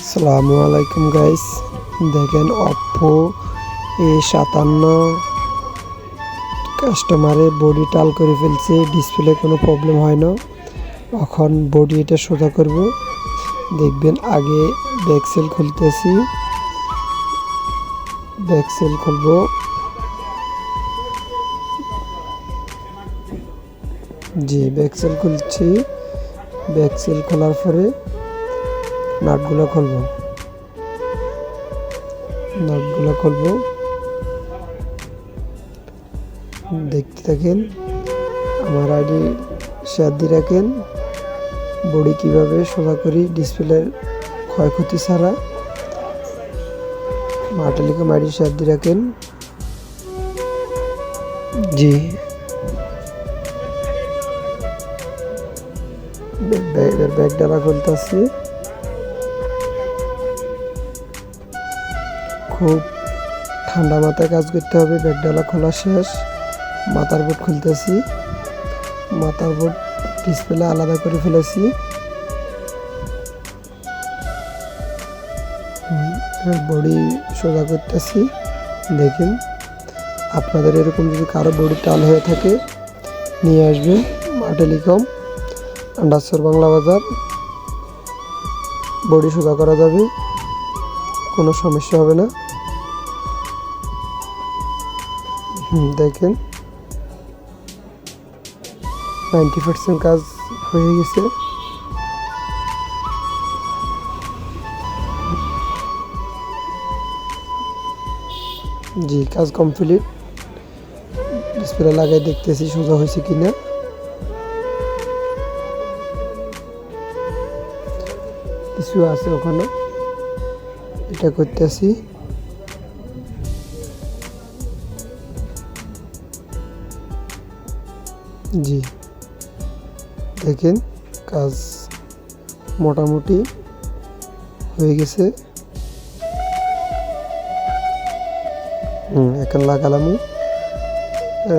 আসসালামু আলাইকুম গাইস, দেখেন অপ্পো A57 কাস্টমারে বডি টাল করে ফেলছে। ডিসপ্লে কোনো প্রবলেম হয় না। এখন বডি এটা সোজা করব। দেখবেন আগে ব্যাকসেল খুলতেছি, ব্যাকসেল খুলবো। জি, ব্যাকসেল খুলছি। ব্যাকসেল খোলার পরে নাটগুলো খুলবো, নাটগুলো খুলবো। দেখতে থাকেন, আমার আইডি শেয়ার দিয়ে রাখেন। বডি কিভাবে সোজা করি ডিসপ্লের ক্ষয়ক্ষতি ছাড়া। মার্টেলিকম আইডি শেয়ার দিয়ে রাখেন। জি, ব্যাগ ডালা খুলতেছি। খুব ঠান্ডা মাথায় কাজ করতে হবে। ব্যাগ ডালা খোলা শেষ, মাথার বোর্ড খুলতেছি। মাথার বোর্ড ডিসপ্লে আলাদা করে ফেলেছি। বডি সোজা করতেছি। দেখেন, আপনাদের এরকম যদি কারো বডি টাল হয়ে থাকে নিয়ে আসবেন মার্টেলিকম আন্ডারস্কোর বাংলা বাজার। বডি সোজা করা যাবে, কোনো সমস্যা হবে না। দেখেন 90% কাজ হয়ে গেছে। জি, কাজ কমপ্লিট। ডিসপ্লে লাগাই দেখতেছি সোজা হয়েছে কিনা। কিছু আছে ওখানে, এটা করতেছি। জি, দেখেন কাজ মোটামুটি হয়ে গেছে। এখন লাগালাম,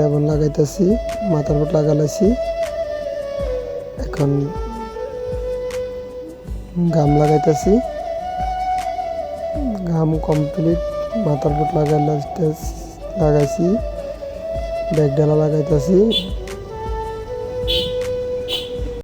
এখন লাগাইতেছি। মাথার বোর্ড লাগালাইছি। এখন গাম লাগাইতেছি। গাম কমপ্লিট। মাথার বোর্ড লাগাইছি। ব্যাগ ডালা লাগাইতেছি।